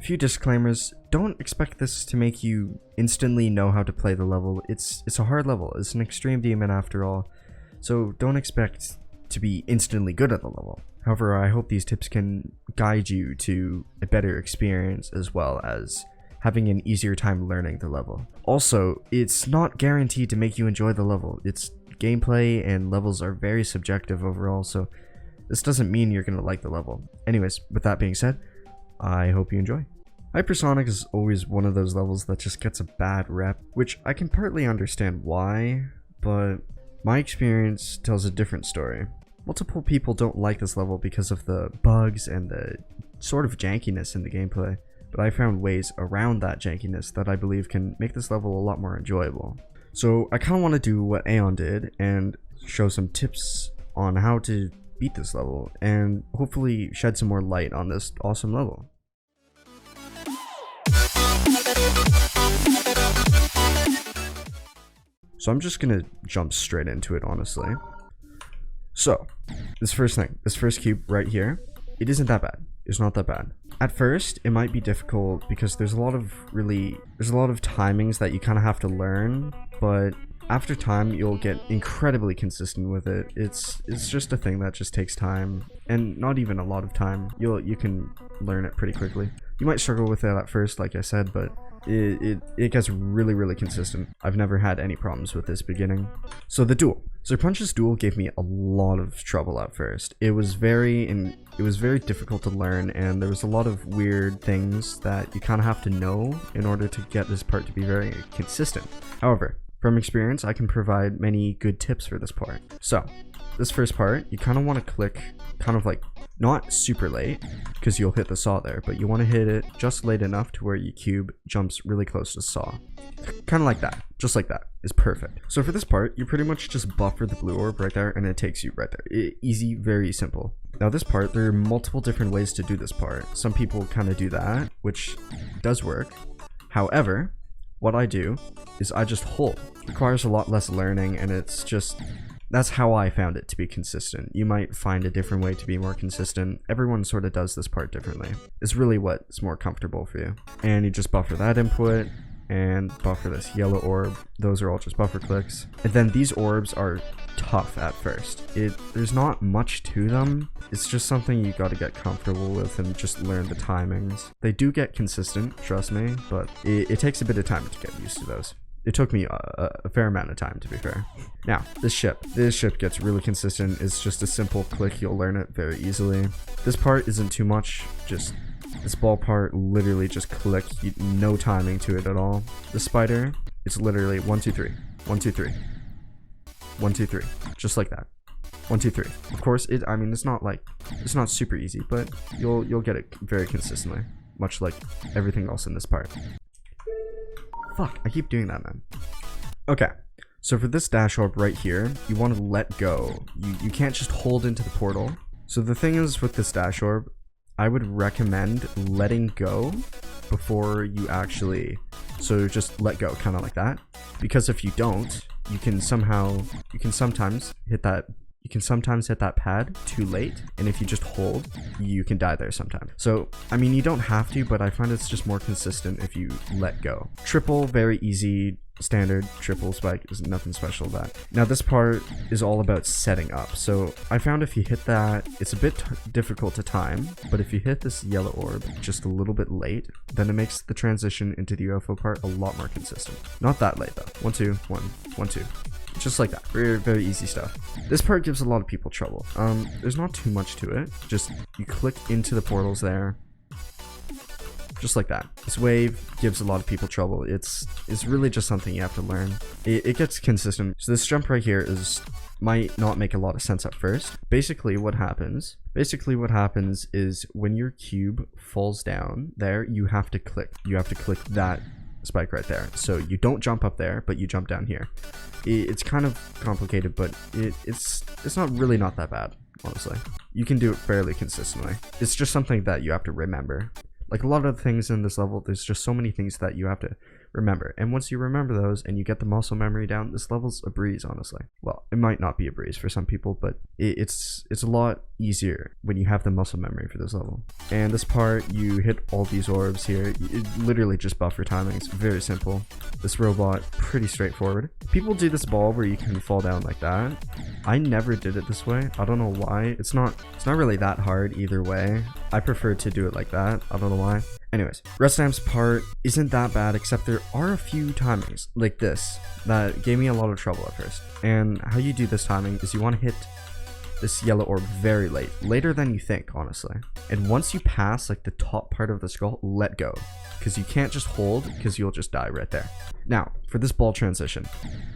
A few disclaimers: don't expect this to make you instantly know how to play the level. It's a hard level. It's an extreme demon after all, so don't expect to be instantly good at the level. However, I hope these tips can guide you to a better experience as well as having an easier time learning the level. Also, it's not guaranteed to make you enjoy the level. It's gameplay and levels are very subjective overall, so this doesn't mean you're gonna like the level. Anyways, with that being said, I hope you enjoy. HyperSonic is always one of those levels that just gets a bad rep, which I can partly understand why, but my experience tells a different story. Multiple people don't like this level because of the bugs and the sort of jankiness in the gameplay, but I found ways around that jankiness that I believe can make this level a lot more enjoyable. So I kind of want to do what Aeon did and show some tips on how to beat this level and hopefully shed some more light on this awesome level. So I'm just gonna jump straight into it, honestly. So this first cube right here, it isn't that bad. It's not that bad. At first it might be difficult because there's a lot of timings that you kind of have to learn, but after time you'll get incredibly consistent with it. It's just a thing that just takes time, and not even a lot of time. You can learn it pretty quickly. You might struggle with it at first, like I said, but it gets really consistent. I've never had any problems with this beginning. So the duel. Sir Punch's duel gave me a lot of trouble at first. It was very difficult to learn, and there was a lot of weird things that you kind of have to know in order to get this part to be very consistent. However, from experience, I can provide many good tips for this part. So, this first part, you kind of want to click kind of like not super late because you'll hit the saw there, but you want to hit it just late enough to where your cube jumps really close to the saw. Kind of like that. Just like that is perfect. So for this part, you pretty much just buffer the blue orb right there and it takes you right there. Easy, very simple. Now this part, there are multiple different ways to do this part. Some people kind of do that, which does work. However, what I do is I just hold. It requires a lot less learning, and it's just, that's how I found it to be consistent. You might find a different way to be more consistent. Everyone sort of does this part differently. It's really what's more comfortable for you. And you just buffer that input and buffer this yellow orb. Those are all just buffer clicks. And then these orbs are tough at first. There's not much to them. It's just something you gotta get comfortable with and just learn the timings. They do get consistent, trust me, but it takes a bit of time to get used to those. It took me a fair amount of time, to be fair. Now, this ship gets really consistent. It's just a simple click, you'll learn it very easily. This part isn't too much, just this ball part, literally just click, no timing to it at all. The spider, it's literally 1, 2, 3, 1, 2, 3, 1, 2, 3, just like that. 1, 2, 3. Of course, I mean, it's not super easy, but you'll get it very consistently, much like everything else in this part. Fuck, I keep doing that, man. Okay, so for this dash orb right here, you want to let go. You can't just hold into the portal. So the thing is with this dash orb, I would recommend letting go before you actually, so just let go, kind of like that. Because if you don't, you can sometimes hit that pad too late, and if you just hold, you can die there sometimes. So I mean, you don't have to, but I find it's just more consistent if you let go. Triple, very easy, standard triple spike, is nothing special about that. Now this part is all about setting up. So I found if you hit that, it's a bit difficult to time, but if you hit this yellow orb just a little bit late, then it makes the transition into the UFO part a lot more consistent. Not that late though. 1, 2, 1, 1, 2. Just like that. Very easy stuff. This part gives a lot of people trouble. There's not too much to it. Just you click into the portals there. Just like that. This wave gives a lot of people trouble. It's really just something you have to learn. It gets consistent. So this jump right here might not make a lot of sense at first. Basically what happens is when your cube falls down there, you have to click that spike right there. So you don't jump up there, but you jump down here. It's kind of complicated, but it's not that bad, honestly. You can do it fairly consistently. It's just something that you have to remember. Like a lot of things in this level, there's just so many things that you have to remember. And once you remember those and you get the muscle memory down, this level's a breeze, honestly. Well, it might not be a breeze for some people, but it's a lot easier when you have the muscle memory for this level. And this part, you hit all these orbs here. It literally just buffer timing. It's very simple. This robot, pretty straightforward. People do this ball where you can fall down like that. I never did it this way. I don't know why. It's not really that hard either way. I prefer to do it like that. I don't know why. Anyways, rest stamps part isn't that bad, except there are a few timings like this that gave me a lot of trouble at first. And how you do this timing is you want to hit this yellow orb very late, later than you think, honestly. And once you pass like the top part of the skull, let go, because you can't just hold, because you'll just die right there. Now, for this ball transition,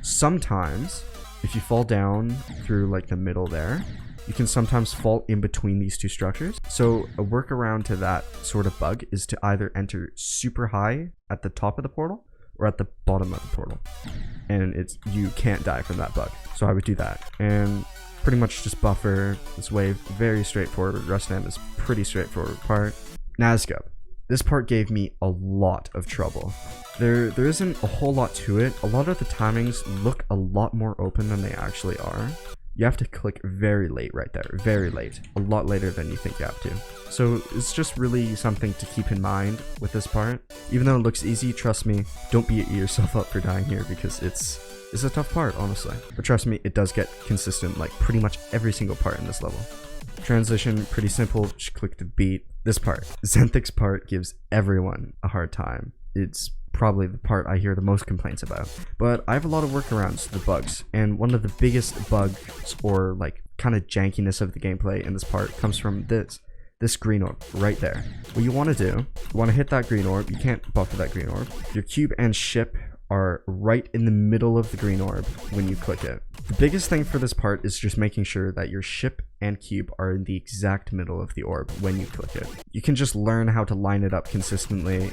sometimes if you fall down through like the middle there, you can sometimes fall in between these two structures. So a workaround to that sort of bug is to either enter super high at the top of the portal or at the bottom of the portal, and you can't die from that bug. So I would do that and pretty much just buffer this wave. Very straightforward. Rest stamp is pretty straightforward part. Nazgub. This part gave me a lot of trouble. There isn't a whole lot to it. A lot of the timings look a lot more open than they actually are. You have to click very late right there, very late, a lot later than you think you have to. So it's just really something to keep in mind with this part. Even though it looks easy, trust me, don't beat yourself up for dying here, because it's a tough part, honestly. But trust me, it does get consistent like pretty much every single part in this level. Transition, pretty simple, just click the beat. This part, Zenthic's part, gives everyone a hard time. It's probably the part I hear the most complaints about. But I have a lot of workarounds to the bugs, and one of the biggest bugs or like kind of jankiness of the gameplay in this part comes from this green orb right there. What you want to do, you want to hit that green orb. You can't buffer that green orb. Your cube and ship are right in the middle of the green orb when you click it. The biggest thing for this part is just making sure that your ship and cube are in the exact middle of the orb when you click it. You can just learn how to line it up consistently.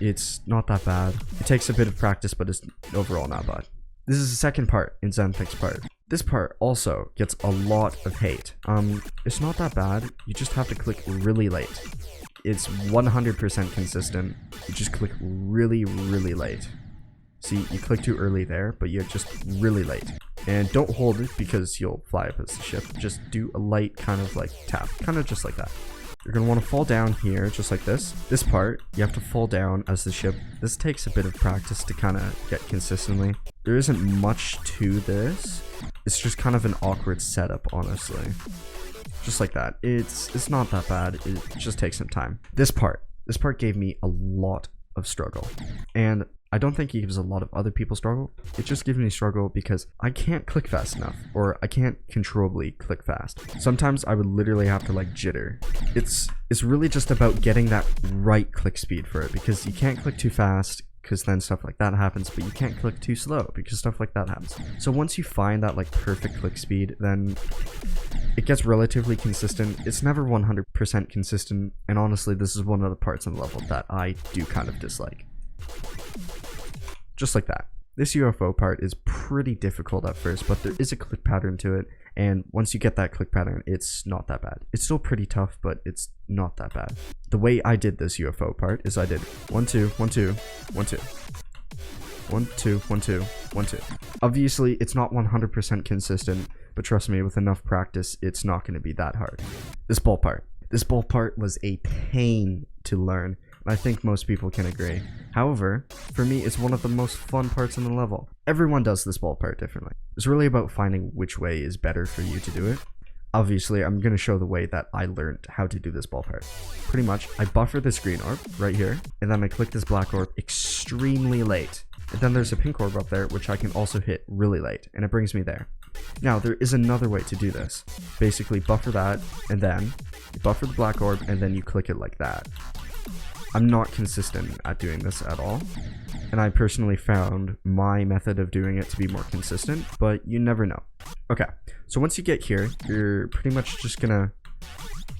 It's not that bad. It takes a bit of practice, but it's overall not bad. This is the second part in Zenthic's part. This part also gets a lot of hate. It's not that bad. You just have to click really late. It's 100% consistent. You just click really, really late. See, you click too early there, but you're just really late. And don't hold it because you'll fly up as the ship. Just do a light kind of like tap, kind of just like that. You're going to want to fall down here, just like this. This part, you have to fall down as the ship. This takes a bit of practice to kind of get consistently. There isn't much to this. It's just kind of an awkward setup, honestly. Just like that. It's not that bad. It just takes some time. This part gave me a lot of struggle. And I don't think it gives a lot of other people struggle. It just gives me struggle because I can't click fast enough, or I can't controllably click fast. Sometimes I would literally have to like jitter. It's really just about getting that right click speed for it, because you can't click too fast because then stuff like that happens, but you can't click too slow because stuff like that happens. So once you find that like perfect click speed, then it gets relatively consistent. It's never 100% consistent, and honestly, this is one of the parts in the level that I do kind of dislike. Just like that. This UFO part is pretty difficult at first, but there is a click pattern to it, and once you get that click pattern, it's not that bad. It's still pretty tough, but it's not that bad. The way I did this UFO part is I did 1 2 1 2 1 2 1 2 1 2 1 2. Obviously, it's not 100% consistent, but trust me, with enough practice, it's not going to be that hard. This ball part was a pain to learn. I think most people can agree. However, for me, it's one of the most fun parts in the level. Everyone does this ball part differently. It's really about finding which way is better for you to do it. Obviously, I'm going to show the way that I learned how to do this ball part. Pretty much, I buffer this green orb right here, and then I click this black orb extremely late. And then there's a pink orb up there, which I can also hit really late, and it brings me there. Now, there is another way to do this. Basically, buffer that, and then you buffer the black orb, and then you click it like that. I'm not consistent at doing this at all, and I personally found my method of doing it to be more consistent, but you never know. Okay, so once you get here, you're pretty much just gonna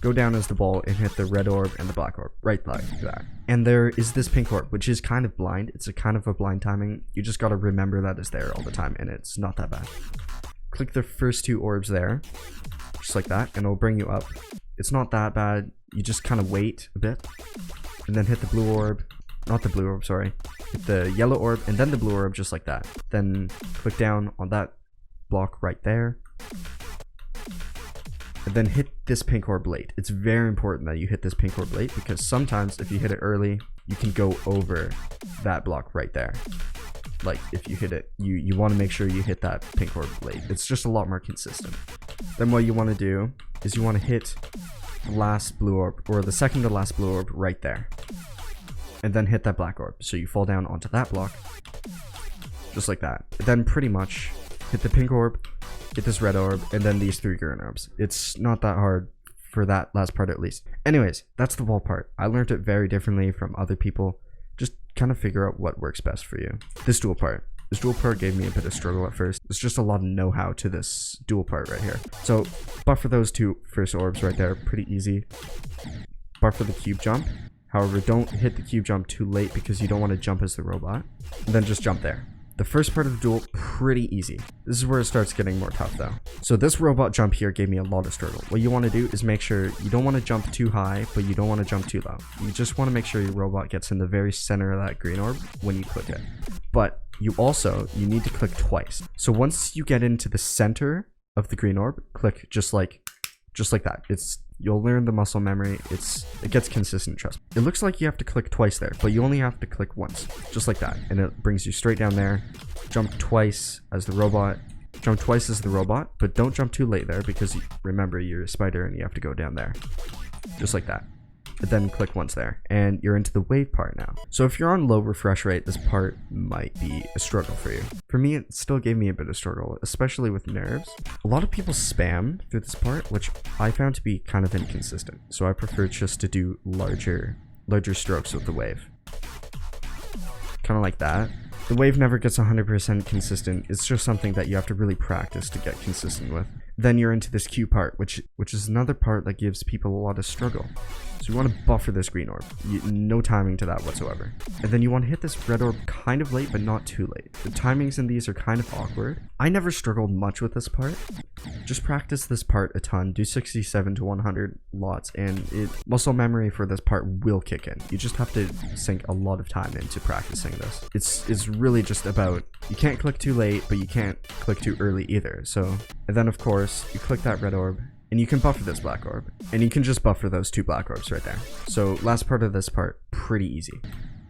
go down as the ball and hit the red orb and the black orb, right like that. And there is this pink orb, which is kind of blind. It's a kind of a blind timing. You just gotta remember that it's there all the time, and it's not that bad. Click the first two orbs there, just like that, and it'll bring you up. It's not that bad. You just kind of wait a bit, and then hit the blue orb, not the blue orb, sorry, hit the yellow orb and then the blue orb just like that. Then click down on that block right there. And then hit this pink orb late. It's very important that you hit this pink orb late because sometimes if you hit it early, you can go over that block right there. Like if you hit it, you want to make sure you hit that pink orb late. It's just a lot more consistent. Then what you want to do is you want to hit the last blue orb, or the second to last blue orb right there. And then hit that black orb. So you fall down onto that block, just like that. Then pretty much hit the pink orb, get this red orb, and then these 3 green orbs. It's not that hard for that last part at least. Anyways, that's the wall part. I learned it very differently from other people. Just kind of figure out what works best for you. This dual part gave me a bit of struggle at first. It's just a lot of know-how to this dual part right here. So buffer those 2 first orbs right there, pretty easy. Buffer the cube jump. However, don't hit the cube jump too late because you don't want to jump as the robot. And then just jump there. The first part of the duel, pretty easy. This is where it starts getting more tough though. So this robot jump here gave me a lot of struggle. What you want to do is make sure you don't want to jump too high, but you don't want to jump too low. You just want to make sure your robot gets in the very center of that green orb when you click it. But you need to click twice. So once you get into the center of the green orb, click just like that. You'll learn the muscle memory. It gets consistent, trust me. It looks like you have to click twice there, but you only have to click once, just like that. And it brings you straight down there. Jump twice as the robot. Jump twice as the robot, but don't jump too late there because remember, you're a spider and you have to go down there. Just like that. And then click once there, and you're into the wave part now. So if you're on low refresh rate, this part might be a struggle for you. For me, it still gave me a bit of struggle, especially with nerves. A lot of people spam through this part, which I found to be kind of inconsistent. So I prefer just to do larger strokes with the wave. Kind of like that. The wave never gets 100% consistent. It's just something that you have to really practice to get consistent with. Then you're into this Q part, which is another part that gives people a lot of struggle. So you want to buffer this green orb. No timing to that whatsoever. And then you want to hit this red orb kind of late, but not too late. The timings in these are kind of awkward. I never struggled much with this part. Just practice this part a ton. Do 67 to 100 lots, and muscle memory for this part will kick in. You just have to sink a lot of time into practicing this. It's really just about, you can't click too late, but you can't click too early either. So, and then of course, you click that red orb, and you can buffer this black orb, and you can just buffer those 2 black orbs right there. So last part of this part, pretty easy.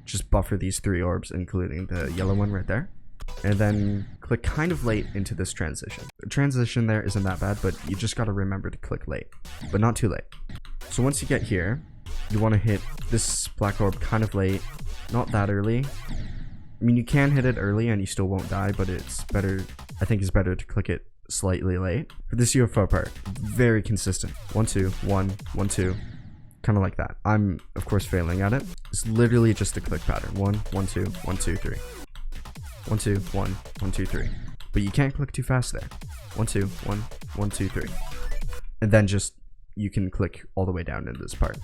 Just buffer these 3 orbs, including the yellow one right there, and then click kind of late into this transition. The transition there isn't that bad, but you just gotta remember to click late, but not too late. So once you get here, you want to hit this black orb kind of late, not that early. I mean, you can hit it early and you still won't die, but it's better, I think it's better to click it slightly late. For this UFO part, very consistent. 1 2 1 1 2, kind of like that. I'm of course failing at it. It's literally just a click pattern. 1 1 2 1 2 3. 1 2 1 1 2 3. But you can't click too fast there. 1 2 1 1 2 3. And then just you can click all the way down into this part.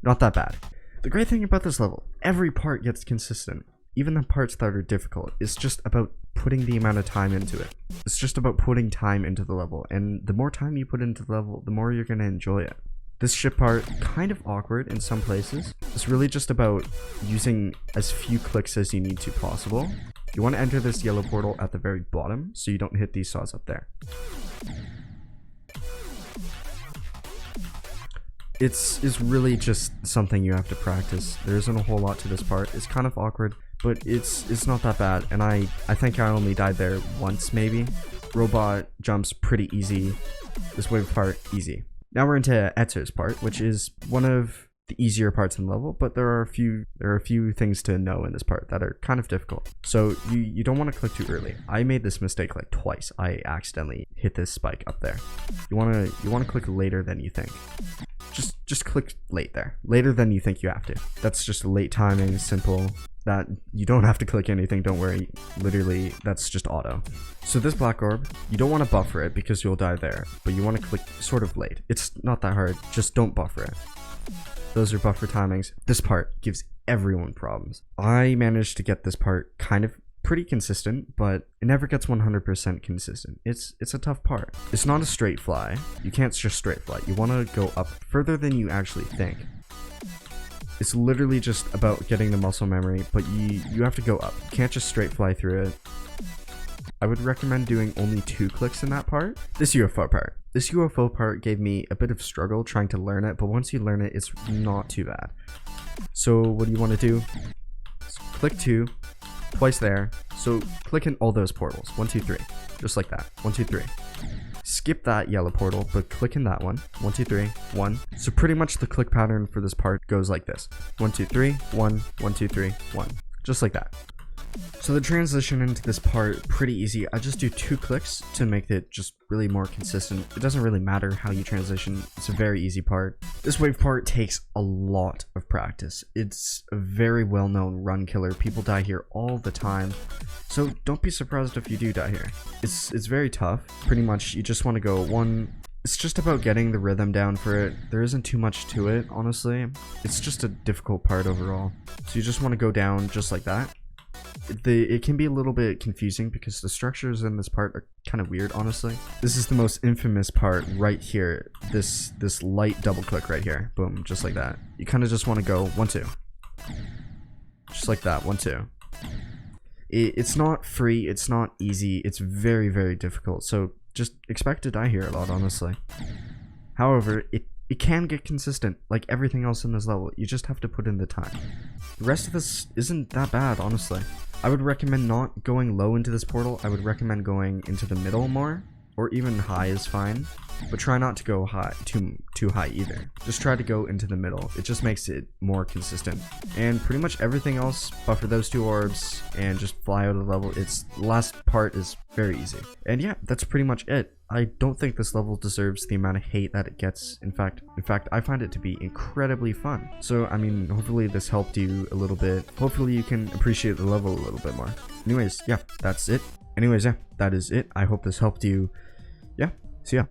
Not that bad. The great thing about this level, every part gets consistent. Even the parts that are difficult, it's just about putting the amount of time into it. It's just about putting time into the level, and the more time you put into the level, the more you're going to enjoy it. This ship part, kind of awkward in some places. It's really just about using as few clicks as you need to possible. You want to enter this yellow portal at the very bottom, so you don't hit these saws up there. It's really just something you have to practice. There isn't a whole lot to this part. It's kind of awkward, but it's not that bad, and I think I only died there once maybe. Robot jumps pretty easy. This wave part, easy. Now we're into Etzer's part, which is one of the easier parts in the level, but there are a few things to know in this part that are kind of difficult. So you don't want to click too early. I made this mistake like twice. I accidentally hit this spike up there. You want to click later than you think. Just click late there. Later than you think you have to. That's just late timing, simple. That you don't have to click anything, don't worry. Literally, that's just auto. So this black orb, you don't want to buffer it because you'll die there, but you want to click sort of late. It's not that hard, just don't buffer it. Those are buffer timings. This part gives everyone problems. I managed to get this part kind of pretty consistent, but it never gets 100% consistent. It's a tough part. It's not a straight fly. You can't just straight fly. You want to go up further than you actually think. It's literally just about getting the muscle memory, but you have to go up. You can't just straight fly through it. I would recommend doing only 2 clicks in that part. This UFO part. This UFO part gave me a bit of struggle trying to learn it, but once you learn it, it's not too bad. So what do you want to do? Click 2, twice there. So click in all those portals. 1, 2, 3. Just like that. 1, 2, 3. Skip that yellow portal, but click in that one. 1, 2, 3, 1. So pretty much the click pattern for this part goes like this. 1, 2, 3, 1, 1, 2, 3, 1. Just like that. So the transition into this part, pretty easy. I just do 2 clicks to make it just really more consistent. It doesn't really matter how you transition. It's a very easy part. This wave part takes a lot of practice. It's a very well-known run killer. People die here all the time. So don't be surprised if you do die here. It's very tough. Pretty much you just want to go one. It's just about getting the rhythm down for it. There isn't too much to it, honestly. It's just a difficult part overall. So you just want to go down just like that. It can be a little bit confusing because the structures in this part are kind of weird, honestly. This is the most infamous part right here. This light double click right here. Boom, just like that. You kind of just want to go 1, 2. Just like that, 1, 2. It's not free, it's not easy, it's very, very difficult. So just expect to die here a lot, honestly. However, it can get consistent, like everything else in this level. You just have to put in the time. The rest of this isn't that bad, honestly. I would recommend not going low into this portal. I would recommend going into the middle more, or even high is fine. But try not to go high, too high either. Just try to go into the middle. It just makes it more consistent. And pretty much everything else, buffer those 2 orbs and just fly out of the level. The last part is very easy. And yeah, that's pretty much it. I don't think this level deserves the amount of hate that it gets. In fact, I find it to be incredibly fun. So, I mean, hopefully this helped you a little bit. Hopefully you can appreciate the level a little bit more. Anyways, yeah, that's it. Anyways, yeah, that is it. I hope this helped you. Yeah, see ya.